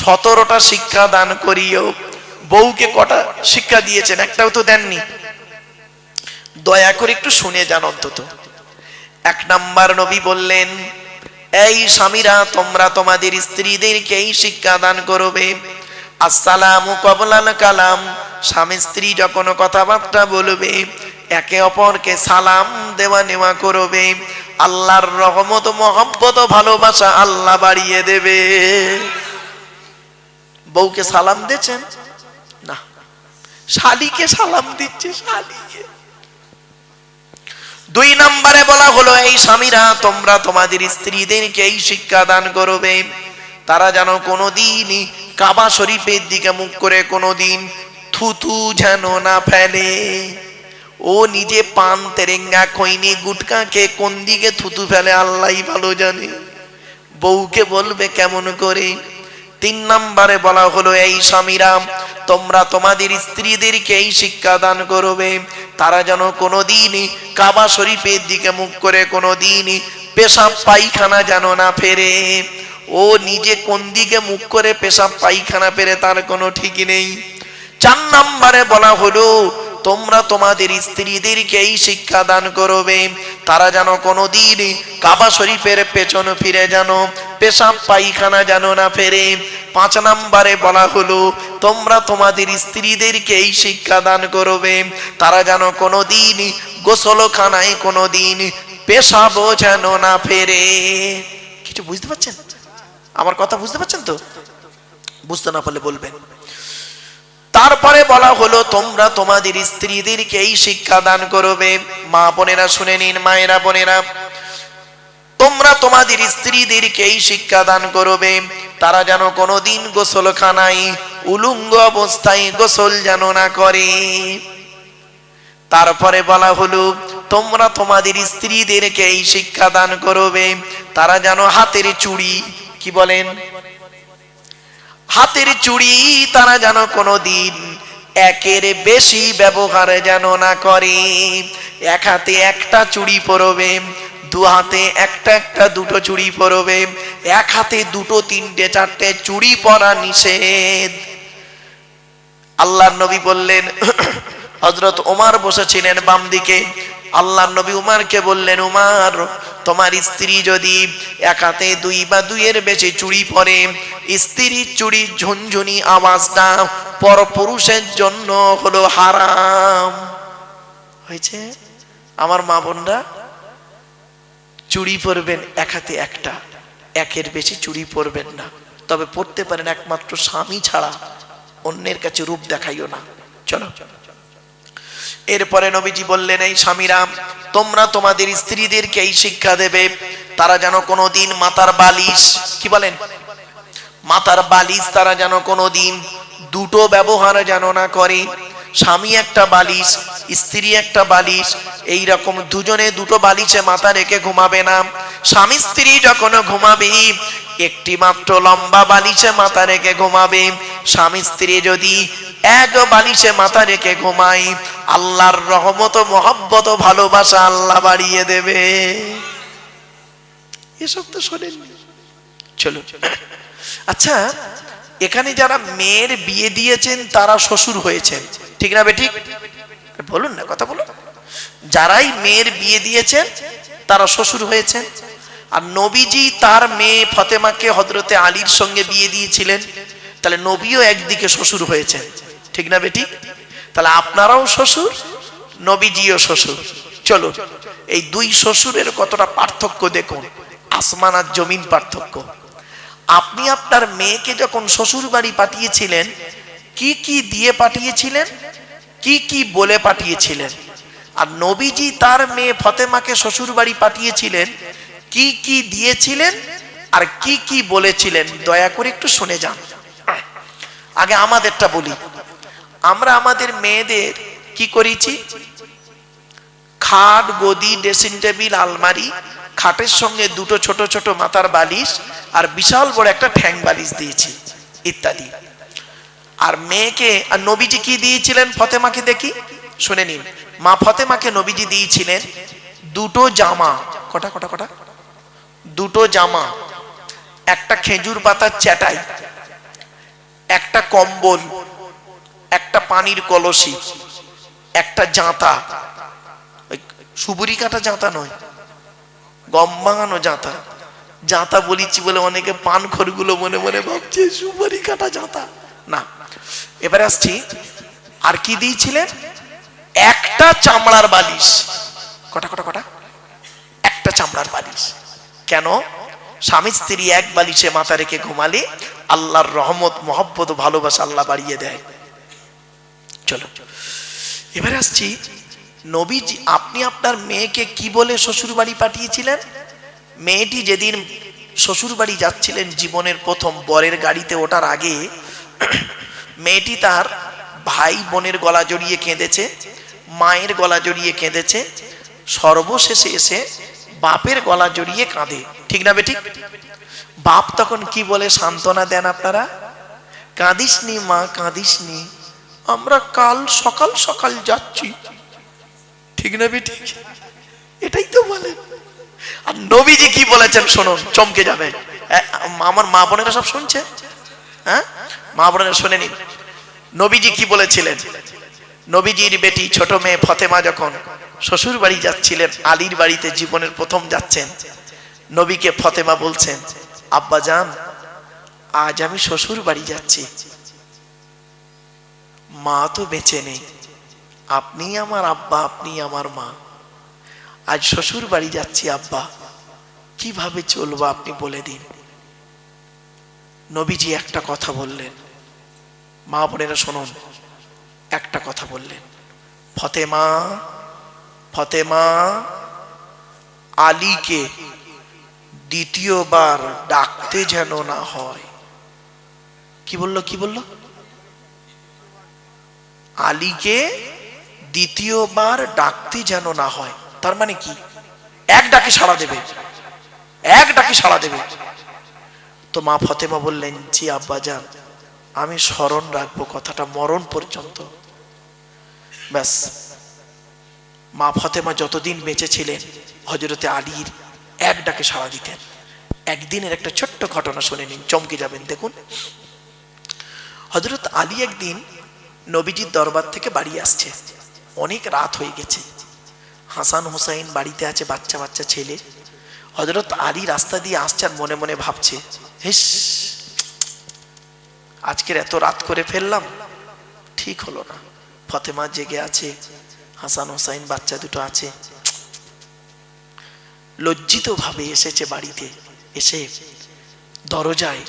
17টা শিক্ষা দান করিও। বউকে কটা শিক্ষা দিয়েছেন? একটাও তো দেননি। দয়া করে একটু শুনে যান অন্তত। 1 নাম্বার নবী বললেন, এই স্বামীরা তোমরা তোমাদের স্ত্রীদেরকে এই শিক্ষা দান করবে, আসসালামু কবলাল কালাম। স্বামী স্ত্রী যখন কথাবার্তা বলবে একে অপরকে সালাম দেওয়া নেওয়া করবে, আল্লাহর রহমত মহব্বত ভালোবাসা আল্লাহ বাড়িয়ে দেবে। বউকে সালাম দিচ্ছেন না, শালীকে সালাম দিচ্ছে, শালীকে। 2 নম্বরে বলা হলো, এই স্বামীরা তোমরা তোমাদের স্ত্রীদেরকে এই শিক্ষা দান করবে, তারা যেন কোনোদিন কাবা শরীফের দিকে মুখ করে কোনোদিন থুতু যেন না ফেলে। ও নিজে পান তেরেঙ্গা খৈনি গুটকাকে কোন দিকে থুতু ফেলে আল্লাহই ভালো জানে। বউকে বলবে কেমন করে। 3 নম্বরে বলা হলো, এই স্বামীরা তোমরা তোমাদের স্ত্রীদেরকে এই শিক্ষা দান করবে, তারা যেন কোনোদিন কাবা শরীফের দিকে মুখ করে কোনোদিন পেশাব পায়খানা যেন না ফেরে। ও নিজে কোন দিকে মুখ করে পেশাব পায়খানা ফেরে তার কোনো ঠিক নেই। 4 নম্বরে বলা হলো, তোমরা তোমাদের স্ত্রীদেরকে এই শিক্ষা দান করবে, তারা যেন কোনোদিন কাবা শরীফের পেছন ফিরে যেন পেশাব পায়খানা যেন না ফেরে। 5 নম্বরে বলা হলো, তোমরা তোমাদের স্ত্রীদেরকে এই শিক্ষা দান করবে, তারা যেন কোনোদিন গোসলখানায় কোনোদিন পেশাব যেন না ফেরে। কিছু বুঝতে পারছেন? আমার কথা বুঝতে পারছেন তো? বুঝতে না পারলে বলবেন। তারপরে বলা হলো, তোমরা তোমাদের স্ত্রীদেরকে এই শিক্ষা দান করবে। মা বোনেরা শুনে নিন, মায়েরা বোনেরা, তোমরা তোমাদের স্ত্রীদেরকে এই শিক্ষা দান করবে, তারা যেন কোনোদিন গোসলখানায় উলঙ্গ অবস্থায় গোসল যেন না করে। তারপরে বলা হলো, তোমরা তোমাদের স্ত্রীদেরকে এই শিক্ষা দান করবে, তারা যেন হাতের চুড়ি, কি বলেন, হাতের চুড়ি তারা যেন কোনোদিন একের বেশি ব্যবহার যেন না করে। এক হাতে একটা চুড়ি পরবে, 2 হাতে একটা একটা 2টো চুড়ি পরবে, এক হাতে 2টো 3টে 4টে চুড়ি পরা নিষেধ। আল্লাহর নবী বললেন, হযরত ওমর বসেছিলেন বাম দিকে, আল্লাহর নবী উমারকে বললেন, উমার, তোমার স্ত্রী যদি এক হাতে 2 বা 2-এর বেশি চুড়ি পরে, স্ত্রীর চুড়ি ঝুনঝুনি আওয়াজটা পরপুরুষের জন্য হলো হারাম হয়েছে। আমার মা বোনরা, চুড়ি পরবেন এক হাতে একটা, একের বেশি চুড়ি পরবেন না, তবে পড়তে পারেন একমাত্র স্বামী ছাড়া, অন্যের কাছে রূপ দেখাইও না। চলো, এরপরে নবীজি বললেন, এই স্বামীরা তোমরা তোমাদের স্ত্রীদেরকে এই শিক্ষা দেবে, তারা যেন কোনোদিন মাথার বালিশ, কি বলেন, মাথার বালিশ তারা যেন কোনোদিন 2টো ব্যবহার যেন না করে। স্বামী একটা বালিশ, স্ত্রী একটা বালিশ, এই রকম দুজনে 2টো বালিশে মাথা রেখে ঘুমাবে না। স্বামী স্ত্রী যখন ঘুমাবে একটি মাত্র লম্বা বালিশে মাথা রেখে ঘুমাবে। স্বামী স্ত্রী যদি এক বালিশে মাথা রেখে ঘুমায়, আল্লাহর রহমত মহব্বত ভালোবাসা আল্লাহ বাড়িয়ে দেবে। এসব তো শোনেননি। চলো, আচ্ছা, এখানে যারা মেয়ের বিয়ে দিয়েছেন তারা শ্বশুর হয়েছেন, ঠিক না বেঠিক? বলুন না, কথা বলুন। যারাই মেয়ের বিয়ে দিয়েছেন তারা শ্বশুর হয়েছেন। আর নবীজি তার মেয়ে ফাতেমাকে হযরতে আলীর সঙ্গে বিয়ে দিয়েছিলেন, তাহলে নবীও একদিকে শ্বশুর হয়েছেন, ঠিক না বেঠিক? তাহলে আপনারাও শ্বশুর, নবীজিও শ্বশুর। চলো, এই 2 শ্বশুরের কতটা পার্থক্য দেখুন, আসমান আর জমিন পার্থক্য। আপনি আপনার মেয়েকে যখন শ্বশুর বাড়ি পাঠিয়েছিলেন, কি কি দিয়ে পাঠিয়েছিলেন, কি কি বলে পাঠিয়েছিলেন? আর নবীজি তার মেয়ে ফাতেমাকে শ্বশুর বাড়ি পাঠিয়েছিলেন, কি কি দিয়েছিলেন আর কি কি বলেছিলেন? দয়া করে একটু শুনে যান। আগে আমাদেরটা বলি। আমরা আমাদের মেয়েদের কি করেছি? খাট, গদি, ড্রেসিং টেবিল, আলমারি, খাটের সঙ্গে 2টো ছোট ছোট মাথার বালিশ আর বিশাল বড় একটা ঠ্যাং বালিশ দিয়েছি ইত্যাদি। আর মেয়েকে, আর নবীজি কি দিয়েছিলেন ফাতেমাকে দেখি, শুনে নিন। মা ফাতেমাকে নবীজি দিয়েছিলেন 2টো জামা। কটা কটা কটা? 2টো জামা, একটা খেজুর পাতার চাটাই, কম্বল, একটা পানির কলসি, একটা জাঁতা, সুবুরি কাটা জাঁতা নয়, গম ভাঙানো জাঁতা। জাঁতা বলিছি বলে অনেকে পান খড়গুলো মনে মনে ভাবছে সুপারি কাটা জাঁতা না। এবারে আসছি, আর কি দিয়েছিলেন? একটা চামড়ার বালিশ। কটা কটা কটা? একটা চামড়ার বালিশ। কেন? স্বামী স্ত্রী এক বালিশে মাথা রেখে ঘুমালে আল্লাহর রহমত, মহব্বত, ভালোবাসা আল্লাহ বাড়িয়ে দেয়। চলো এবারে আসছি, নবীজি আপনি আপনার মেয়েকে কি বলে শ্বশুর বাড়ি পাঠিয়েছিলেন? মেয়েটি যেদিন শ্বশুর বাড়ি যাচ্ছিলেন, জীবনের প্রথম বরের গাড়িতে ওঠার আগে মেয়েটি তার ভাই বোনের গলা জড়িয়ে কেঁদেছে, মায়ের গলা জড়িয়ে কেঁদেছে, সর্বশেষে এসে বাপের গলা জড়িয়ে কাঁদে। ঠিক না বেঠিক? বাপ তখন কি বলে সান্ত্বনা দেন আপনারা? কাঁদিসনি মা, কাঁদিসনি, আমরা কাল সকাল সকাল যাচ্ছি। ঠিক না বেঠিক? এটাই তো বলেন। আর নবীজি কি বলেছেন শুনুন, চমকে যাবে। আমার মা বোনেরা সব শুনছে, হ্যাঁ মা বোনেরা শুনে নিন। নবীজি কি বলেছিলেন? নবীজির বেটি ছোট মেয়ে ফতেমা যখন শ্বশুর বাড়ি যাচ্ছিলেন, আলীর বাড়িতে জীবনের প্রথম যাচ্ছেন, নবীকে ফতেমা বলছেন, আব্বা জান আজ আমি শ্বশুর বাড়ি যাচ্ছি, মা তো বেঁচে নেই, আপনি আমার আব্বা, আপনি আমার মা, আজ শ্বশুর বাড়ি যাচ্ছি আব্বা, কিভাবে চলবো আপনি বলে দিন। নবীজি একটা কথা বললেন, মা বোনেরা শুনুন, একটা কথা বললেন, ফতেমা, ফতেমা, আলীকে দ্বিতীয়বার ডাকতে যেন না হয়। কি বললো? কি বললো? আলীকে দ্বিতীয়বার ডাকতে যেন না হয়। তার মানে কি? এক ডাকে সাড়া দেবে, এক ডাকে সাড়া দেবে। তো মা ফতেমা বললেন, জি আব্বা জান, আমি স্মরণ রাখবো কথাটা মরণ পর্যন্ত। ব্যাস, মা ফতেমা যতদিন বেঁচে ছিলেন হযরতে আলীর এক ডাকে সাড়া দিতেন। একদিনের একটা ছোট্ট ঘটনা শুনে নিন, চমকে যাবেন। দেখুন, হযরত আলী একদিন নবীজির দরবার থেকে বাড়ি আসছে, অনেক রাত হয়ে গেছে, হাসান হুসাইন বাড়িতে আছে, বাচ্চা বাচ্চা ছেলে। হযরত আলী রাস্তা দিয়ে আসছে আর মনে মনে ভাবছে, হেস, আজকের এত রাত করে ফেললাম, ঠিক হলো না। ফতেমা জেগে আছে, হাসান হুসাইন বাচ্চা দুটো আছে। লজ্জিত ভাবে এসেছে বাড়িতে, এসে দরজায়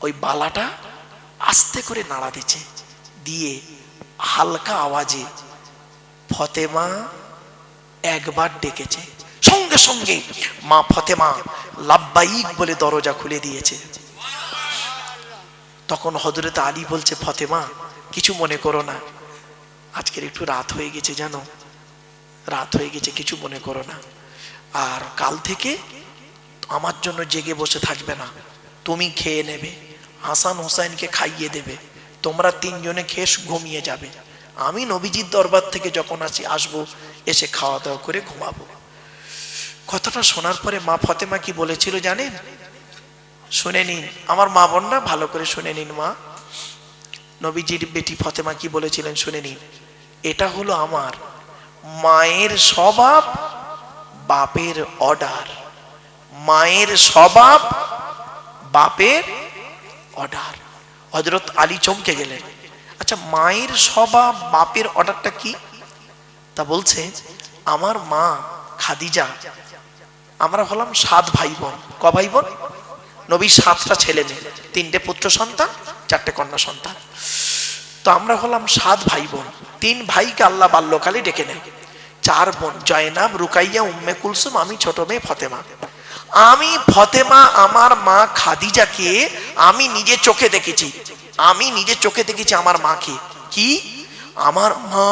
ওই বালাটা আস্তে করে নাড়া দিচ্ছে, দিয়ে হালকা আওয়াজে ফতেমা একবার ডেকেছে। সঙ্গে সঙ্গে মা ফতেমা লাব্বাইক বলে দরজা খুলে দিয়েছে। তখন হযরত আলী বলছে, ফতেমা কিছু মনে করো না, আজকের একটু রাত হয়ে গেছে, জানো রাত হয়ে গেছে, কিছু মনে করো না, আর কাল থেকে আমার জন্য জেগে বসে থাকবে না, তুমি খেয়ে নেবে, হাসান হুসাইনকে খাইয়ে দেবে, তোমরা তিনজনে খেয়ে ঘুমিয়ে যাবে, আমি নবীজির দরবার থেকে যখন আসবো এসে খাওয়া দাওয়া করে ঘুমাবো। কথাটা শোনার পরে মা ফতেমা কি বলেছিল জানেন? শুনে নিন আমার মা বোনরা, ভালো করে শুনে নিন। মা নবীজির বেটি ফতেমা কি বলেছিলেন শুনে নিন। এটা হলো আমার মায়ের স্বভাব, বাপের অর্ডার, মায়ের স্বভাব, বাপের অর্ডার। হযরত আলী চমকে গেলেন, আচ্ছা মায়ের স্বভাব বাপের অর্ডারটা কি? তা বলছে, আমার মা খাদিজা, আমরা হলাম 7 ভাই বোন। ক ভাই বোন? নবী 7টা ছেলে মেয়ে, 3টে পুত্র সন্তান, 4টে কন্যা সন্তান। তো আমরা হলাম 7 ভাই বোন। 3 ভাইকে আল্লাহ বাল্যকালে ডেকে নেয়, 4 বোন জয়নাব, রুকাইয়া, উম্মে কুলসুম, আমি ছোট মেয়ে ফতেমা। আমি ফতেমা আমার মা খাদিজাকে আমি নিজে চোখে দেখেছি, আমি নিজে চোখে দেখেছি আমার মাকে। কি? আমার মা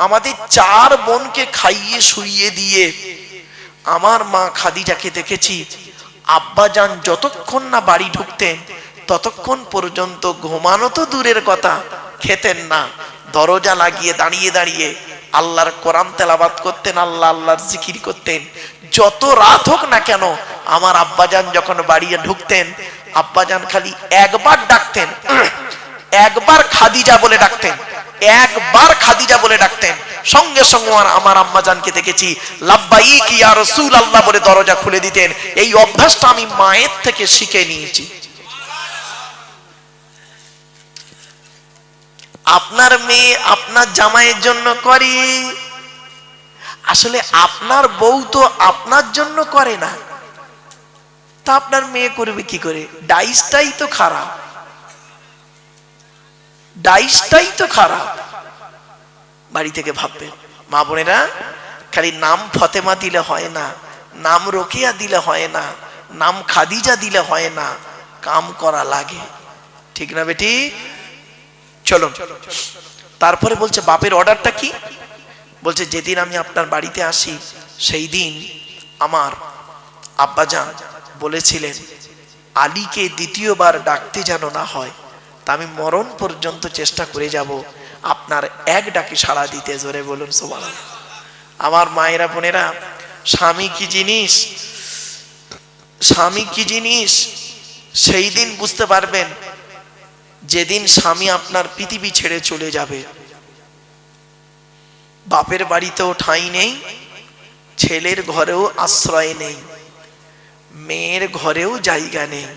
আমাদের 4 বোনকে খাইয়ে শুইয়ে দিয়ে আমার মা খাদিজাকে দেখেছি আব্বাজান যতক্ষণ না বাড়ি ঢুকতেন ততক্ষণ পর্যন্ত ঘুমানো তো দূরের কথা, খেতেন না, দরজা লাগিয়ে দাঁড়িয়ে দাঁড়িয়ে আল্লাহর কোরআন তেলাওয়াত করতেন, আল্লাহ আল্লাহর জিকির করতেন। যত রাত হোক না কেন আমার আব্বাজান যখন বাড়ি ঢুকতেন, আব্বাজান খালি একবার ডাকতেন, একবার খাদিজা বলে ডাকতেন, একবার খাদিজা বলে ডাকতেন, সঙ্গে সঙ্গে আমার আম্মা জানকে দেখেছি লাব্বাইক ইয়া রাসূলুল্লাহ বলে দরজা খুলে দিতেন। এই অভ্যাসটা আমি মায়ের থেকে শিখে নিয়েছি। আপনার মেয়ে আপনার জামাইয়ের জন্য করে, আসলে আপনার বউ তো আপনার জন্য করে না, তা আপনার মেয়ে করবে কি করে? ডাইসটাই তো খারাপ, ডাইসটাই তো খারাপ। বাড়ি থেকে ভাববেন মা বোনেরা, খালি নাম ফতেমা দিলে হয় না, নাম রোকেয়া দিলে হয় না, নাম খাদিজা দিলে হয় না, কাম করা লাগে, ঠিক না বেটি? চলো তারপরে বলছে বাপের অর্ডারটা কি? বলছে যেদিন আমি আপনার বাড়িতে আসি সেই দিন আমার আব্বাজান বলেছিলেন আলীকে দ্বিতীয়বার ডাকতে যেন না হয়, তা আমি মরণ পর্যন্ত চেষ্টা করে যাব আপনার এক ডাকে সাড়া দিতে। জোরে বলুন সুবহানাল্লাহ। আমার মায়েরা বোনেরা, স্বামী কি জিনিস, স্বামী কি জিনিস সেই দিন বুঝতে পারবেন যেদিন স্বামী আপনার পৃথিবী ছেড়ে চলে যাবে। বাপের বাড়িতেও ঠাঁই নেই, ছেলের ঘরেও আশ্রয় নেই, মেয়ের ঘরেও জায়গা নেই,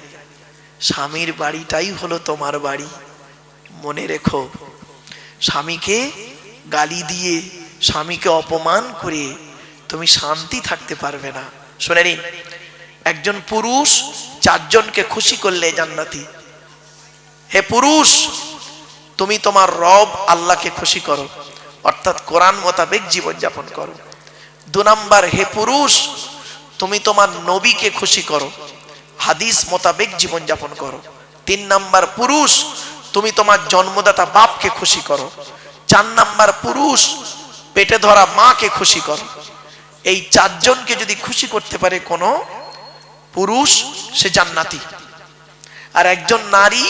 স্বামীর বাড়িটাই হলো তোমার বাড়ি। মনে রেখো, স্বামীকে গালি দিয়ে, স্বামীকে অপমান করে তুমি শান্তি থাকতে পারবে না। শুনে নিন, একজন পুরুষ চারজনকে খুশি করলে জান্নাতি। হে পুরুষ, তুমি তোমার রব আল্লাহকে খুশি করো, অর্থাৎ কোরআন মোতাবেক জীবন যাপন করো। 2 নাম্বার, হে পুরুষ তুমি তোমার নবীকে খুশি করো, হাদিস মোতাবেক জীবন যাপন করো। 3 নাম্বার, পুরুষ তুমি তোমার জন্মদাতা বাপকে খুশি করো। 4 নাম্বার, পুরুষ পেটে ধরা মাকে খুশি করো। এই চারজনকে যদি খুশি করতে পারে কোনো পুরুষ, সে জান্নাতি। আর একজন নারী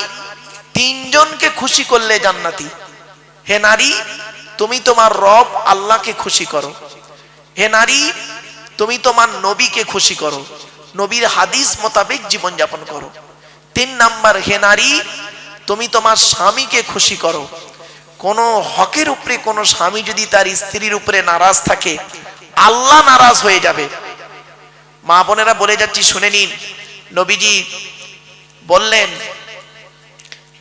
3 জনকে খুশি করলে জান্নাতি। হে নারী, তুমি তোমার রব আল্লাহকে খুশি করো। হে নারী, তুমি তোমার নবীকে খুশি করো, নবীর হাদিস মোতাবেক জীবন যাপন করো। 3 নাম্বার, হে নারী, তুমি তোমার স্বামীকে খুশি করো। কোন হকের উপরে কোন স্বামী যদি তার স্ত্রীর উপরে নারাজ থাকে, আল্লাহ নারাজ হয়ে যাবে। মা বোনেরা বলে যাচ্ছি, শুনে নিন। নবীজি বললেন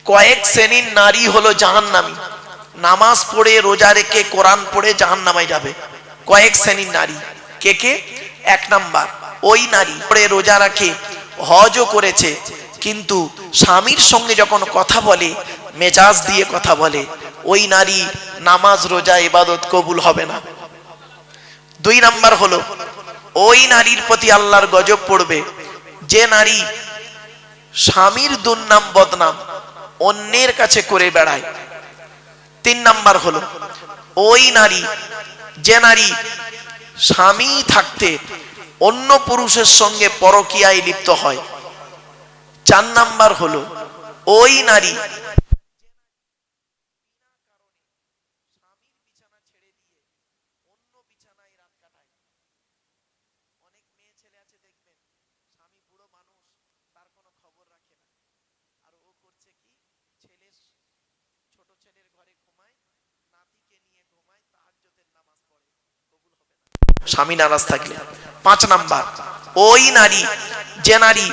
কয়েক শ্রেণীর নারী হলো জাহান্নামী, নামাজ পড়ে রোজা রেখে কোরআন পড়ে জাহান্নামে যাবে। কয়েক শ্রেণীর নারী কে কে? 1 নাম্বার, ওই নারী পড়ে রোজা রাখে, হজও করেছে, কিন্তু স্বামীর সঙ্গে যখন কথা বলে মেজাজ দিয়ে কথা বলে, ওই নারী নামাজ রোজা ইবাদত কবুল হবে না। 2 নাম্বার হলো ওই নারীর প্রতি আল্লাহর গজব পড়বে যে নারী স্বামীর দুর্নাম বদনাম অন্যের কাছে করে বেড়ায়। 3 নাম্বার হলো ওই নারী যে নারী স্বামী থাকতে অন্য পুরুষের সঙ্গে পরকীয়ায় লিপ্ত হয়। 4 নাম্বার হলো ওই নারী স্বামী নারাজ থাকলে। 5 নাম্বার, ওই নারী যে নারী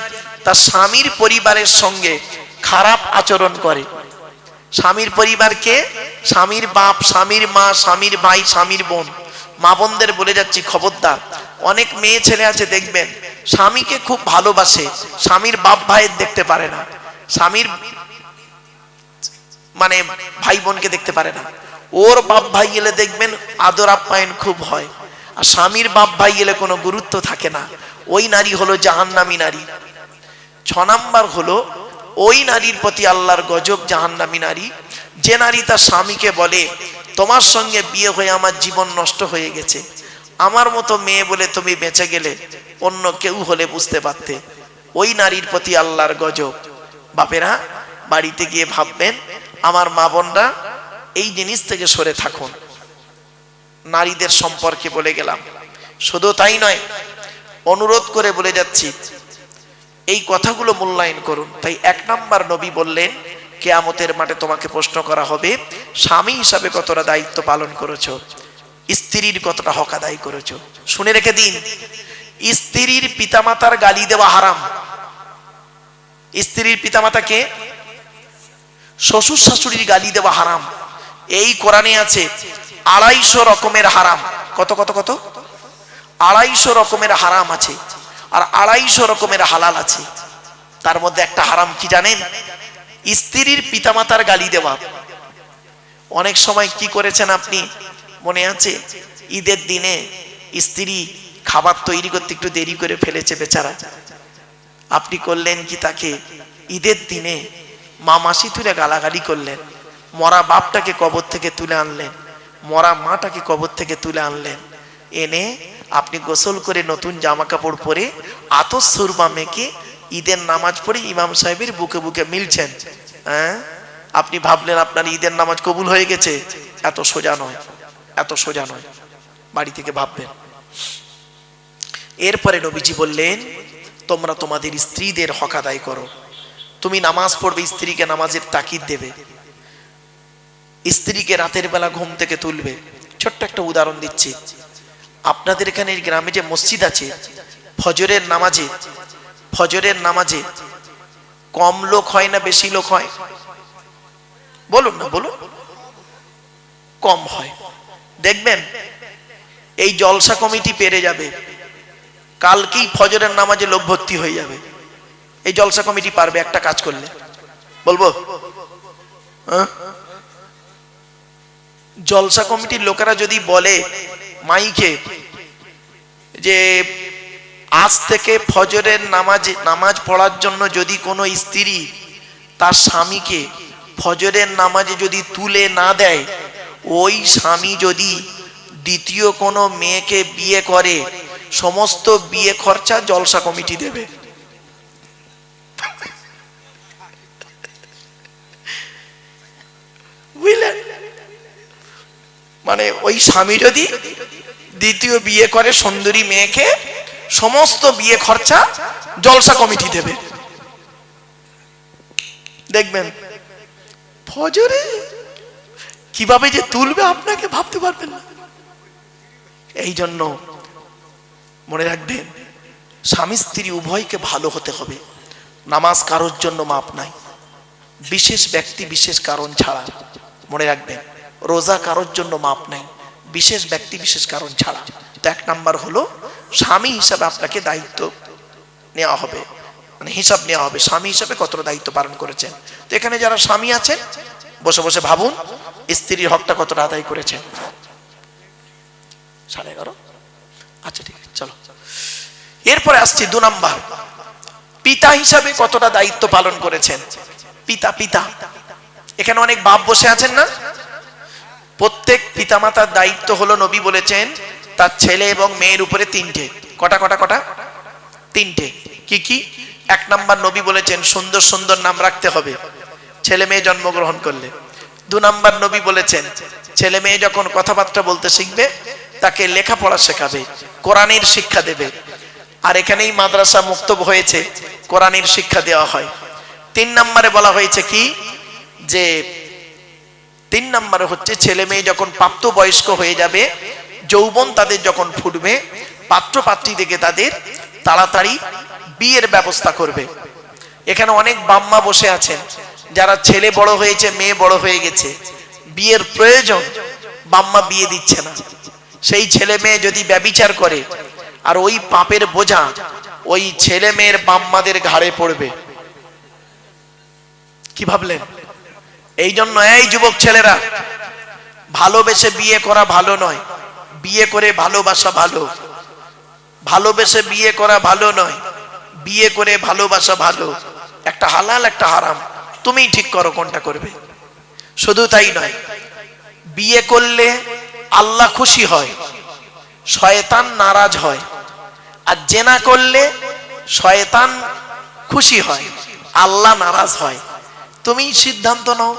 তার স্বামীর পরিবারের সঙ্গে খারাপ আচরণ করে। স্বামীর পরিবারকে, স্বামীর বাপ, স্বামীর মা, স্বামীর ভাই, স্বামীর বোন। মা বোনদের বলে যাচ্ছি খবরদার, অনেক মেয়ে ছেলে আছে দেখবেন স্বামীকে খুব ভালোবাসে, স্বামীর বাপ ভাইয়ের দেখতে পারে না, স্বামীর মানে ভাই বোনকে দেখতে পারে না। ওর বাপ ভাই গেলে দেখবেন আদর আপ্যায়ন খুব হয়, আর স্বামীর বাপ ভাই গেলে কোনো গুরুত্ব থাকে না। ওই নারী হলো জাহান্নামী নারী। 6 নাম্বার হলো ওই নারীর প্রতি আল্লাহর গজব, জাহান্নামী নারী যে নারী তার স্বামীকে বলে তোমার সঙ্গে বিয়ে হয়ে আমার জীবন নষ্ট হয়ে গেছে, আমার মতো মেয়ে বলে তুমি বেঁচে গেলে, অন্য কেউ হলে বুঝতে পারতে। ওই নারীর প্রতি আল্লাহর গজব। বাপেরা বাড়িতে গিয়ে ভাববেন, আমার মা বোনরা এই জিনিস থেকে সরে থাকুন। নারীদের সম্পর্কে বলে গেলাম, শুধু তাই নয়, অনুরোধ করে বলে যাচ্ছি এই কথাগুলো মূল্যায়ন করুন। তাই 1 নাম্বার নবী বললেন কিয়ামতের মাঠে তোমাকে প্রশ্ন করা হবে স্বামী হিসাবে কতটা দায়িত্ব পালন করেছো, স্ত্রীর কতটা হক আদায় করেছো। শুনে রেখে দিন, স্ত্রীর পিতামাতার গালি দেওয়া হারাম। স্ত্রীর পিতামাতাকে, শ্বশুর শাশুড়ির গালি দেওয়া হারাম। এই কোরআনে আছে 250 রকমের হারাম। কত কত কত? 250 রকমের হারাম আছে, আর 250 রকমের হালাল আছে। তার মধ্যে একটা হারাম কি জানেন? স্ত্রীর পিতামাতার গালি দেওয়া। অনেক সময় কি করেছেন আপনি মনে আছে? ঈদের দিনে স্ত্রী খাবার তৈরি করতে একটু দেরি করে ফেলেছে বেচারা, আপনি করলেন কি তাকে ঈদের দিনে মা মাসি তুলে গালাগালি করলেন, মরা বাপটাকে কবর থেকে তুলে আনলেন, মরা মাটাকে কবর থেকে তুলে আনলেন, এনে আপনি গোসল করে নতুন জামা কাপড় পরে আতর সুরমা মেখে ঈদের নামাজ পড়ে ইমাম সাহেবের বুকে বুকে মিলছেন। হ্যাঁ, আপনি ভাবলেন আপনার ঈদের নামাজ কবুল হয়ে গেছে। এত সোজা নয়, এত সোজা নয়, বাড়ি থেকে ভাববেন। এরপরে নবীজি বললেন তোমরা তোমাদের স্ত্রীদের হক আদায় করো। তুমি নামাজ পড়বে, স্ত্রীকে নামাজের তাকিদ দেবে, স্ত্রীকে রাতের বেলা ঘুম থেকে তুলবে। ছোট্ট একটা উদাহরণ দিচ্ছি, আপনাদের এখানে গ্রামে যে মসজিদ আছে, ফজরের নামাজে কম লোক হয় না বেশি লোক হয়? বলুন না, বলুন। কম হয়। দেখবেন এই জলসা কমিটি পেরে যাবে, কালকেই ফজরের নামাজে লোক ভর্তি হয়ে যাবে। এই জলসা কমিটি পারবে একটা কাজ করলে। বলবো, জলসা কমিটির লোকেরা যদি বলে মাইকে যে আজ থেকে ফজরের নামাজ পড়ার জন্য যদি কোনো স্ত্রী তার স্বামীকে ফজরের নামাজে যদি তুলে না দেয়, ওই স্বামী যদি দ্বিতীয় কোনো মেয়েকে বিয়ে করে, সমস্ত বিয়ে খরচা জলসা কমিটি দেবে। বুঝলেন? মানে ওই স্বামী যদি দ্বিতীয় বিয়ে করে সুন্দরী মেয়েকে, সমস্ত বিয়ে খরচা জলসা কমিটি দেবে। দেখবেন ফজরে কিভাবে যে তুলবে আপনাকে ভাবতে পারবেন না। এই জন্য মনে রাখবেন, স্বামী স্ত্রী উভয়কে ভালো হতে হবে। নামাজ কারোর জন্য মাপ নাই, বিশেষ ব্যক্তি বিশেষ কারণ ছাড়া। মনে রাখবেন, রোজা কারোর জন্য মাপ নাই, বিশেষ ব্যক্তি বিশেষ কারণ ছাড়া। তো 1 নাম্বার হলো স্বামী হিসাবে আপনাকে দায়িত্ব নেওয়া হবে, মানে হিসাব নেওয়া হবে স্বামী হিসাবে কতটা দায়িত্ব পালন করেছেন। তো এখানে যারা স্বামী আছেন বসে বসে ভাবুন স্ত্রীর হকটা কতটা আদায় করেছেন। 11:30। আচ্ছা ঠিক আছে, চলো। এরপরে আসছি 2 নাম্বার, পিতা হিসাবে কতটা দায়িত্ব পালন করেছেন। পিতা, এখানে অনেক বাপ বসে আছেন না? প্রত্যেক পিতামাতার দায়িত্ব হলো, নবী বলেছেন তার ছেলে এবং মেয়ের উপরে 3টে। কটা? 3টে। কি কি? 1 নাম্বার নবী বলেছেন সুন্দর সুন্দর নাম রাখতে হবে ছেলে মেয়ে জন্মগ্রহণ করলে। 2 নাম্বার নবী বলেছেন ছেলে মেয়ে যখন কথাবার্তা বলতে শিখবে তাকে লেখাপড়া শেখাবে, কোরআনের শিক্ষা দেবে। আর এখানেই মাদ্রাসা মুক্তব হয়েছে, কোরআনের শিক্ষা দেওয়া হয়। 3 নম্বরে বলা হয়েছে কি, যে 3 নম্বরে হচ্ছে ছেলে মেয়ে যখন প্রাপ্ত বয়স্ক হয়ে যাবে, যৌবন তাদের যখন ফুটবে, পাত্র পাত্রী দেখে তাদের তাড়াতাড়ি বিয়ের ব্যবস্থা করবে। এখানে অনেক বাম্মা বসে আছেন যারা ছেলে বড় হয়েছে, মেয়ে বড় হয়ে গেছে, বিয়ের প্রয়োজন, বাম্মা বিয়ে দিচ্ছে না। সেই ছেলে মেয়ে যদি ব্যভিচার করে, আর ওই পাপের বোঝা ওই ছেলে মেয়ের বাম্মাদের ঘাড়ে পড়বে। কি ভাবলেন? এই জন্য এই যুবক ছেলেরা, ভালোবেসে বিয়ে করা ভালো নয়, বিয়ে করে ভালোবাসা ভালো। ভালোবেসে বিয়ে করা ভালো নয়, বিয়ে করে ভালোবাসা ভালো। একটা হালাল একটা হারাম, তুমিই ঠিক করো কোনটা করবে। শুধু তাই নয়, বিয়ে করলে আল্লাহ খুশি হয়, শয়তান নারাজ হয়। আর জেনা করলে শয়তান খুশি হয়, আল্লাহ নারাজ হয়। তুমি সিদ্ধান্ত নাও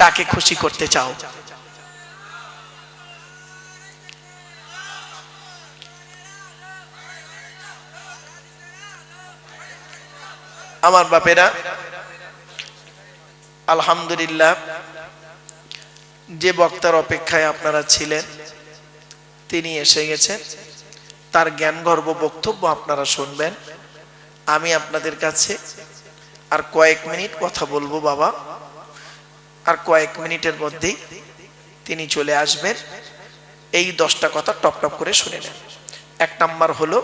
কাকে খুশি করতে চাও। আমার বাপেরা, আলহামদুলিল্লাহ, যে বক্তার অপেক্ষায় আপনারা ছিলেন তিনি এসে গেছেন। তার জ্ঞানগর্ভ বক্তব্য আপনারা শুনবেন। আমি আপনাদের কাছে আর কয়েক মিনিট কথা বলবো বাবা, আর কয়েক মিনিটের মধ্যেই তিনি চলে আসবেন। এই 10টা কথা টপ টপ করে শুনে নেন। 1 নাম্বার হলো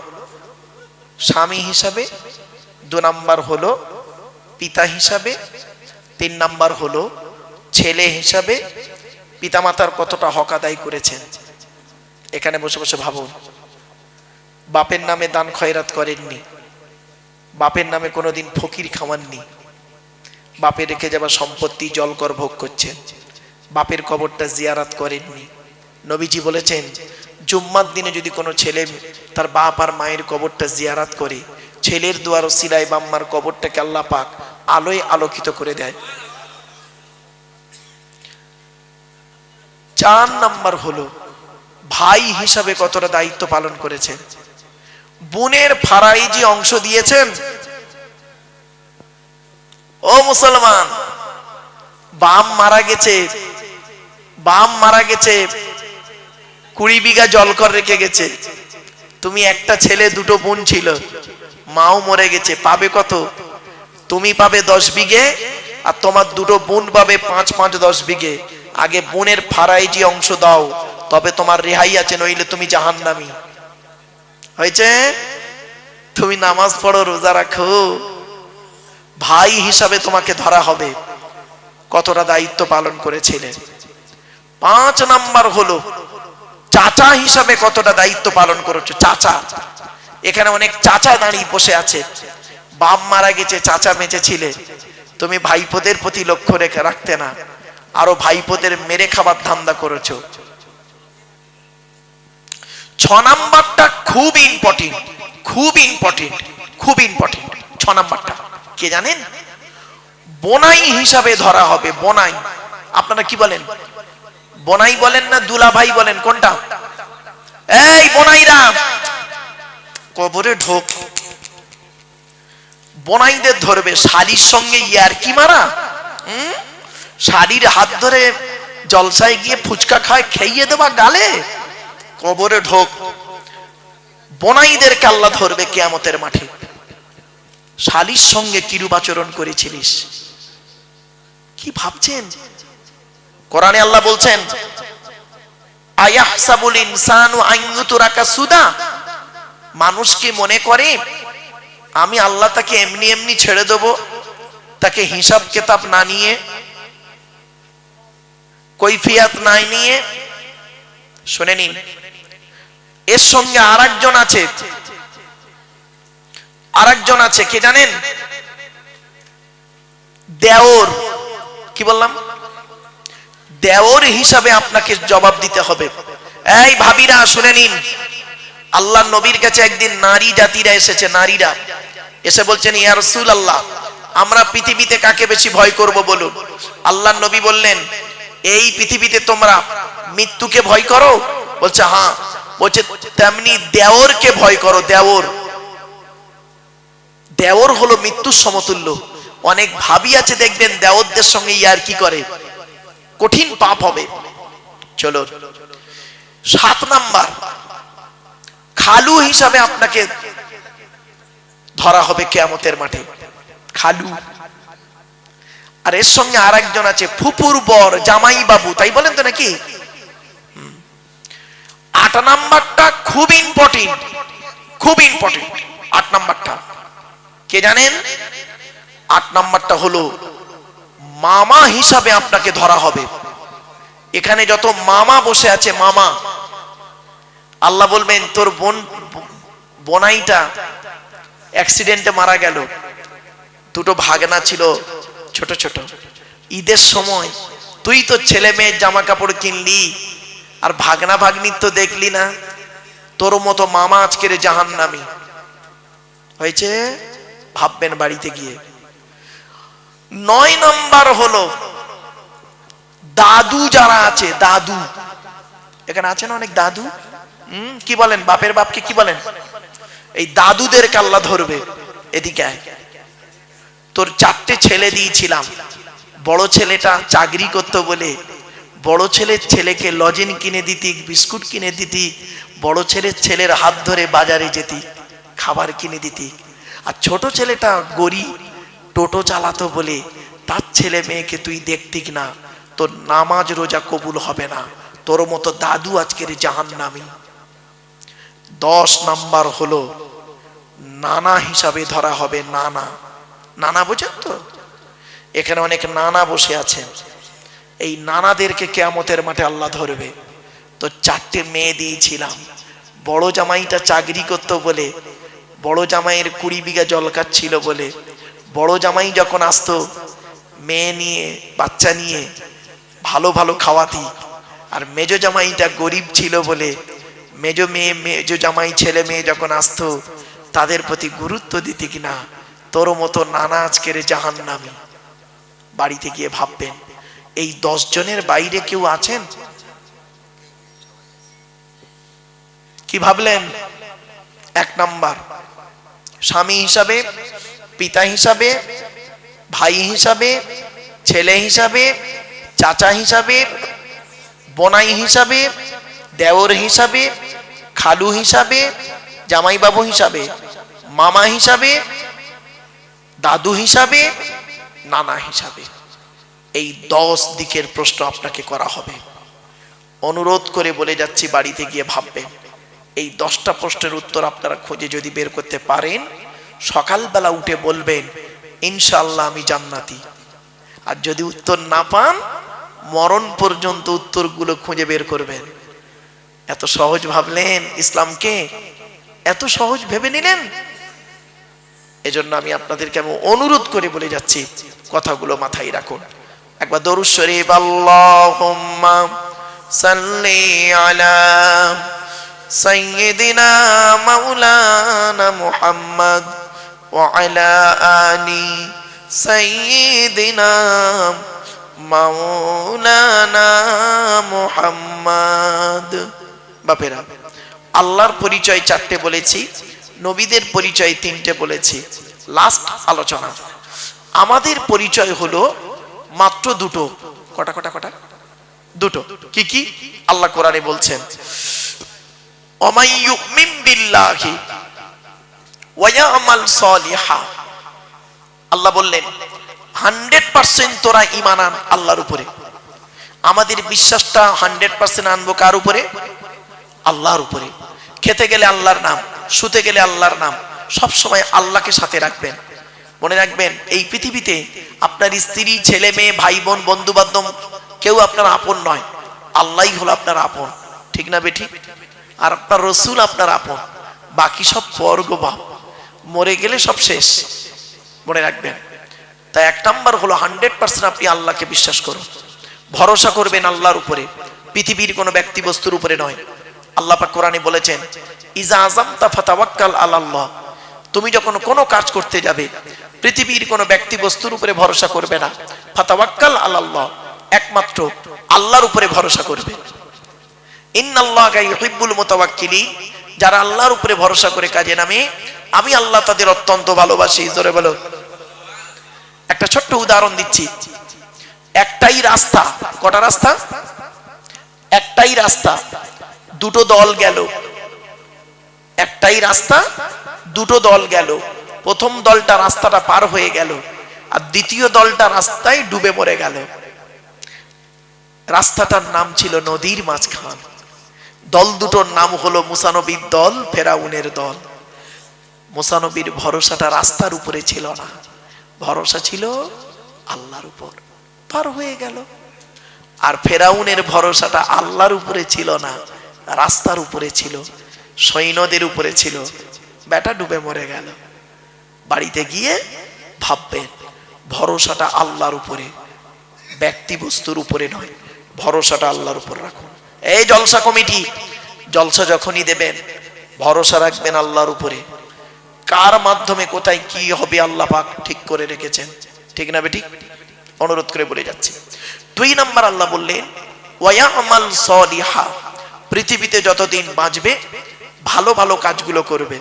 স্বামী হিসাবে, 2 নাম্বার হলো পিতা হিসাবে, 3 নাম্বার হলো ছেলে হিসাবে পিতামাতার কতটা হক আদায় করেছেন। এখানে বসে বসে ভাবুন, বাপের নামে দান খয়রাত করেননি, বাপের নামে কোনোদিন ফকির খাওয়াননি, বাপের রেখে যাওয়া সম্পত্তি জলকর ভোগ করছেন, বাপের কবরটা জিয়ারাত করেননি। নবীজি বলেছেন, জুম্মার দিনে যদি কোনো ছেলে তার বাপ আর মায়ের কবরটা জিয়ারাত করে, ছেলের দুয়ার ওসিলায় বাম্মার কবরটাকে আল্লাহ পাক আলোয় আলোকিত করে দেয়। 4 নাম্বার হলো ভাই হিসাবে কতটা দায়িত্ব পালন করেছেন। বোনের ফারাইজি অংশ দিয়েছেন। ও মুসলমান, বাপ মারা গেছে, 20 বিঘা জলকর রেখে গেছে। তুমি একটা ছেলে, 2টো বোন ছিল, মাও মরে গেছে, পাবে কত? তুমি পাবে 10 বিঘে, আর তোমার 2টো বোন পাবে 5 10 বিঘে। আগে বোনের ফারাইজি অংশ দাও, তবে তোমার রেহাই আছে, নইলে তুমি জাহান্নামী। হয়েছে? তুমি নামাজ পড়ো, রোজা রাখো, ভাই হিসাবে তোমাকে ধরা হবে কতটা দায়িত্ব পালন করেছিলে। 5 নাম্বার হলো চাচা হিসাবে কতটা দায়িত্ব পালন করেছো। চাচা, এখানে অনেক চাচা দাঁড়িয়ে বসে আছে। বাপ মারা গেছে, চাচা বেঁচে ছিলে, তুমি ভাইপোদের প্রতি লক্ষ্য রেখে রাখতে না, আরো ভাইপোদের মেরে খাবার ধান্দা করেছো। 6 নাম্বারটা খুব ইম্পর্টেন্ট, খুব ইম্পর্টেন্ট, খুব ইম্পর্টেন্ট। 6 নাম্বারটা কে জানেন? বোনাই হিসাবে ধরা হবে। বোনাই, আপনারা কি বলেন? বোনাই বলেন না দুলা ভাই বলেন? কোনটা? এই বোনাইরা কবরে ঢোক, বোনাইদের ধরবে। শালির সঙ্গে ইয়ারকি মারা, শালির হাত ধরে জলসায় গিয়ে ফুচকা খায়, খেয়ে দেবা গালে, কবরে ঢোক। বোনাইদেরকে আল্লাহ ধরবে কিয়ামতের মাঠে। শালির সঙ্গে কিরূপ আচরণ করেছিলিস, কি ভাবছেন? কোরআনে আল্লাহ বলছেন, আয়াহসাবুল ইনসানু আন ইউতরাকা সুদা, মানুষ কি মনে করে আমি আল্লাহ তাকে এমনি এমনি ছেড়ে দেব, তাকে হিসাব কিতাব না নিয়ে, কৈফিয়াত না নিয়ে? শুনে নিন, এর সঙ্গে আরেকজন আছে, আরেকজন আছে, কে জানেন? দেওর। কি বললাম? দেওর হিসাবে আপনাকে জবাব দিতে হবে। এই ভাবিরা শুনে নিন, আল্লাহ নবীর কাছে একদিন নারী জাতিরা এসেছে। নারীরা এসে বলছেন, ইয়া রাসূলুল্লাহ, আমরা পৃথিবীতে কাকে বেশি ভয় করব বলুন? আল্লাহ নবী বললেন, এই পৃথিবীতে তোমরা মৃত্যুকে ভয় করো? বলছে হ্যাঁ। বলছে তেমনি দেওরকে ভয় করো। দেওর, দেওর হলো মৃত্যুর সমতুল্য। অনেক ভাবি আছে দেখবেন দেওরদের সঙ্গে ইয়ার কি করে, কঠিন পাপ হবে। চলো 7 নাম্বার, খালু হিসাবে আপনাকে ধরা হবে কিয়ামতের মাঠে। খালু। আর এর সঙ্গে আরেকজন আছে ফুপুর বর, জামাই বাবু, তাই বলেন তো নাকি? 8 নাম্বারটা খুব ইম্পর্টেন্ট, খুব ইম্পর্টেন্ট। 8 নাম্বারটা কে জানেন? 8 নাম্বারটা হলো মামা হিসাবে আপনাকে ধরা হবে। এখানে যত মামা বসে আছে, মামা, আল্লাহ বলবেন তোর বোনাইটা অ্যাক্সিডেন্টে মারা গেল, 2টো ভাগনা ছিল ছোট ছোট, ঈদের সময় তুই তো ছেলে মেয়ের জামা কাপড় কিনলি, আর ভাগনা ভাগ্নির তো দেখলি না, তোর মতো মামা আজকের জাহান্নামী হয়েছে। ভাববেন বাড়িতে গিয়ে। 9 নাম্বার হলো দাদু যারা আছে, দাদু। এখানে আছেন অনেক দাদু, কি বলেন? বাপের বাপকে কি বলেন? এই দাদুদেরকে আল্লাহ ধরবে। এদিকে আয়, তোর 4টে ছেলে দিয়েছিলাম, বড় ছেলেটা চাকরি করতো বলে বড় ছেলের ছেলেকে লজেন কিনে দিতি, বিস্কুট কিনে দিতি, বড় ছেলের হাত ধরে বাজারে যেতি, খাবার কিনে দিতি। আর ছোট ছেলেটা গরিব, টোটো চালাতো বলে তার ছেলে মেয়েকে তুই দেখতিক না, তোর নামাজ রোজা কবুল হবে না, তোর মতো দাদু আজকের জাহান্নামী। 10 নাম্বার হলো নানা হিসাবে ধরা হবে। নানা, নানা বোঝেন তো? এখানে অনেক নানা বসে আছেন, এই নানাদেরকে কিয়ামতের মাঠে আল্লাহ ধরবে। তো 4টে মেয়ে দিয়েছিলাম, বড় জামাইটা চাকরি করতো বলে, বড় জামাইয়ের 20 বিঘা জলকার ছিল বলে, বড় জামাই যখন আসতো মেয়ে নিয়ে বাচ্চা নিয়ে ভালো ভালো খাওয়াতি। আর মেজ জামাইটা গরিব ছিল বলে মেজ জামাই ছেলে মেয়ে যখন আসতো তাদের প্রতি গুরুত্ব দিতি কিনা। তোর মতো নানা আজকের জাহান্নামী। বাড়িতে গিয়ে ভাববেন, এই 10 জনের বাইরে কেউ আছেন? কি ভাবলেন? 1 নাম্বার স্বামী হিসাবে, পিতা হিসাবে, ভাই হিসাবে, ছেলে হিসাবে, চাচা হিসাবে, বোনাই হিসাবে, দেওর হিসাবে, খালু হিসাবে, জামাইবাবু হিসাবে, মামা হিসাবে, দাদু হিসাবে, নানা হিসাবে। এই 10 দিকের প্রশ্ন আপনাকে করা হবে। অনুরোধ করে বলে যাচ্ছি, বাড়িতে গিয়ে ভাববেন। এই 10টা প্রশ্নের উত্তর আপনারা খুঁজে যদি বের করতে পারেন, সকালবেলা উঠে বলবেন ইনশাআল্লাহ আমি জান্নাতি। আর যদি উত্তর না পান, মরণ পর্যন্ত উত্তরগুলো খুঁজে বের করবেন। এত সহজ ভাবলেন ইসলামকে, এত সহজ ভেবে নিলেন। এজন্য আমি আপনাদেরকে অনুরোধ করে বলে যাচ্ছি, কথাগুলো মাথায় রাখুন। একবার দরুদ শরীফ, আল্লাহুম্মা সাল্লি আলা সাইয়্যিদিনা মাওলানা মুহাম্মদ ওয়া আলা আলি সাইয়্যিদিনা মাওলানা মুহাম্মদ। বাপেরা, আল্লাহর পরিচয় 4টে বলেছি, নবীদের পরিচয় 3টে বলেছি। লাস্ট আলোচনা, আমাদের পরিচয় হলো মাত্র 2টো। কটা কটা কটা? 2টো। কি কি? আল্লাহ কোরআনে বলছেন, ওমাই ইউমিন বিল্লাহি ওয়া ইয়ামাল সালিহা। আল্লাহ বললেন 100% তোরা ঈমান আন আল্লাহর উপরে। আমাদের বিশ্বাসটা 100% আনবো কার উপরে? আল্লাহর উপরে। খেতে গেলে আল্লাহর নাম, শুতে গেলে আল্লাহর নাম, সব সময় আল্লাহকে সাথে রাখবেন। মনে রাখবেন, এই পৃথিবীতে আপনার স্ত্রী, ছেলে মেয়ে, ভাই বোন, বন্ধু বান্ধব কেউ আপনার আপন নয়, আল্লাহই হলো আপনার আপন। ঠিক না বেঠি? আর আপনার রসুল আপনার আপন, বাকি সব পরগবাপ, মরে গেলে সব শেষ। মনে রাখবেন। তাই 1 নাম্বার হলো 100% আপনি আল্লাহকে বিশ্বাস করুন, ভরসা করবেন আল্লাহর উপরে, পৃথিবীর কোনো ব্যক্তি বস্তুর উপরে নয়। আল্লাহ পাক কোরআনে বলেছেন, ইজা আযামতা ফাতাওয়াক্কাল আলাল্লাহ। তুমি যখন কোনো কাজ করতে যাবে, পৃথিবীর কোনো ব্যক্তি বস্তুর উপরে ভরসা করবে না। ফাতাওয়াক্কাল আলাল্লাহ, একমাত্র আল্লাহর উপরে ভরসা করবে। ইন্নাল্লাহা ইউহিব্বুল মুতাওয়াক্কিলিন। যারা আল্লাহর উপরে ভরসা করে কাজে নামে, আমি আল্লাহ তাদের অত্যন্ত ভালোবাসি। জোরে বলো। একটা ছোট্ট উদাহরণ দিচ্ছি। একটাই রাস্তা। কটা রাস্তা? একটাই রাস্তা, 2টো দল গেল। একটাই রাস্তা, 2টো দল গেল। প্রথম দলটা রাস্তাটা পার হয়ে গেল, আর দ্বিতীয় দলটা রাস্তায় ডুবে মরে গেল। রাস্তাটার নাম ছিল নদীর মাঝখান। দল দুটোর নাম হলো মুসা নবীর দল, ফেরাউনের দল। মুসা নবীর ভরসাটা রাস্তার উপরে ছিল না, ভরসা ছিল আল্লাহর উপর, পার হয়ে গেল। আর ফেরাউনের ভরসাটা আল্লাহর উপরে ছিল না, রাস্তার উপরে ছিল, সৈন্যদের উপরে ছিল, বেটা ডুবে মরে গেল। বাড়িতে গিয়ে ভাববেন, ভরসাটা আল্লাহর উপরে, ব্যক্তি বস্তুর উপরে নয়। ভরসাটা আল্লাহর উপর রাখুন। এই জলসা কমিটি, জলসা যখনই দেবেন, ভরসা রাখবেন আল্লাহর উপরে। কার মাধ্যমে কোথায় কি হবে আল্লাহ পাক ঠিক করে রেখেছেন। ঠিক না বেটি? অনুরোধ করে বলে যাচ্ছি। 2 নাম্বার আল্লাহ বললেন, ওয়ায়ামাল সালিহা। পৃথিবীতে যতদিন বাঁচবে ভালো ভালো কাজগুলো করবে।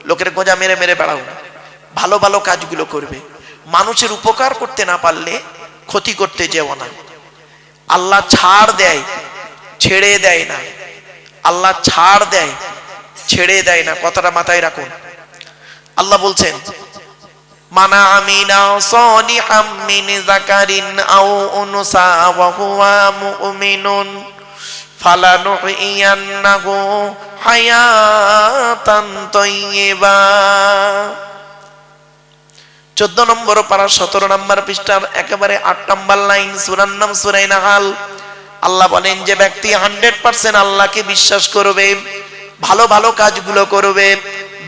লোকের গোঁজা মেরে মেরে বেড়াও না, ভালো ভালো কাজগুলো করবে। মানুষের উপকার করতে না পারলে ক্ষতি করতে যেও না। আল্লাহ ছাড় দেয়, ছেড়ে দেয় না। আল্লাহ ছাড় দেয়, ছেড়ে দেয় না। কথাটা মাথায় রাখুন। আল্লাহ বলছেন, মানা আমিনা সালিহাম মিন যাকারিন আও উনসা ওয়া হুয়া মুমিনুন ফালানুহইয়ান্নাহু হায়াতান তাইয়্যিবা। 14 নম্বর পারা 17 নম্বর পৃষ্ঠার একেবারে 8 নম্বর লাইন, সূরার নাম সূরা নাহাল। আল্লাহ বলেন যে ব্যক্তি 100% আল্লাহকে বিশ্বাস করবে, ভালো ভালো কাজগুলো করবে,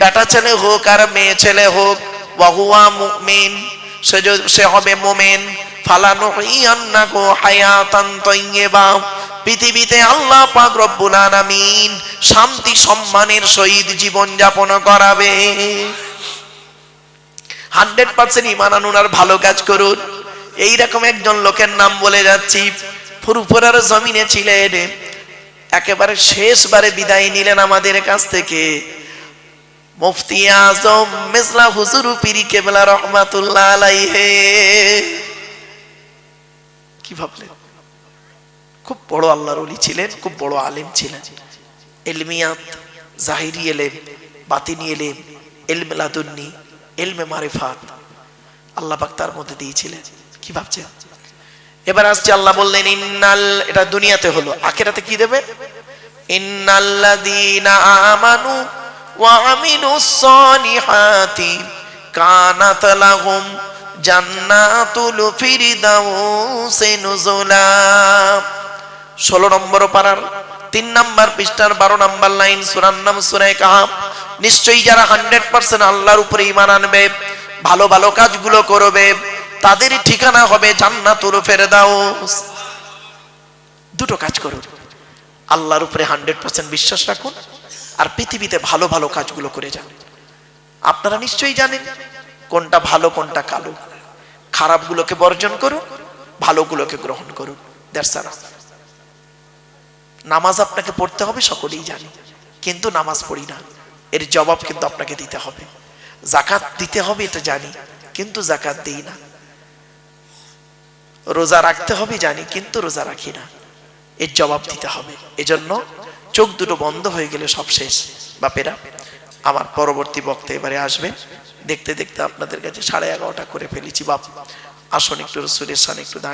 বেটা ছেলে হোক আর মেয়ে ছেলে হোক, ওয়া হুয়া মুমিন, সে হবে মুমিন, ফালানুহইয়ান্নাহু হায়াতান তাইয়্যিবা, পৃথিবীতে আল্লাহ পাক রব্বুল আলামিন শান্তি সম্মানের সহিত জীবন যাপন করাবে। 100% ঈমান আনুন আর ভালো কাজ করুন। এইরকম একজন লোকের নাম বলে যাচ্ছি, ফুরফুরার জমিনে ছিলেন, একেবারে শেষবারে বিদায় নিলেন আমাদের কাছ থেকে মুফতি আজম মেজলা হুজুর পীর কেবলা রহমাতুল্লাহ আলাইহি। কি ভাবলেন? খুব বড় আল্লাহর ওলি ছিলেন, খুব বড় আলেম ছিলেন। ইলমিয়াত, জাহিরি ইলম, বাতিনি ইলম, ইলমে লাদুন্নি, ইলমে মারিফাত আল্লাহ পাক তার মধ্যে দিয়েছিলেন। কি ভাবছেন? এবার আসছে আল্লাহ বললেন ইন্নাল, এটা দুনিয়াতে হলো, আখিরাতে কি দেবে? ইন্নাল্লাযীনা আমানু ওয়া আমিলুস সালিহাতি কানাত লাহুম জান্নাতুল ফিরদাউসি নুজুলা। 16 নম্বর পারার 3 নম্বর পৃষ্ঠার 12 নম্বর লাইন, সূরার নাম সূরা কাহাফ। নিশ্চয়ই যারা 100% আল্লাহর উপরে ঈমান আনবে, ভালো ভালো কাজগুলো করবে, তাদের ঠিকানা হবে জান্নাতুল ফেরদাউস। দুটো কাজ করুন, আল্লাহর উপরে 100% বিশ্বাস রাখুন, আর পৃথিবীতে ভালো ভালো কাজগুলো করে যান। আপনারা নিশ্চয়ই জানেন কোনটা ভালো কোনটা কালো। খারাপগুলোকে বর্জন করুন, ভালোগুলোকে গ্রহণ করুন। That's all. নামাজ আপনাকে পড়তে হবে, সকলেই জানি, কিন্তু নামাজ পড়ি না, এর জবাব কিন্তু আপনাকে দিতে হবে। যাকাত দিতে হবে, এটা জানি, কিন্তু যাকাত দেই না। রোজা রাখতে হবে জানি, কিন্তু রোজা রাখি না, এর জবাব দিতে হবে। এজন্য চোখ দুটো বন্ধ হয়ে গেলে সব শেষ। বাপেরা, আমার পরবর্তী বক্তা এবারে আসবেন। দেখতে দেখতে আপনাদের কাছে 11:30 করে ফেলেছি। বাপ আসুন, একটু রাসূলের শানে একটু দাঁড়িয়ে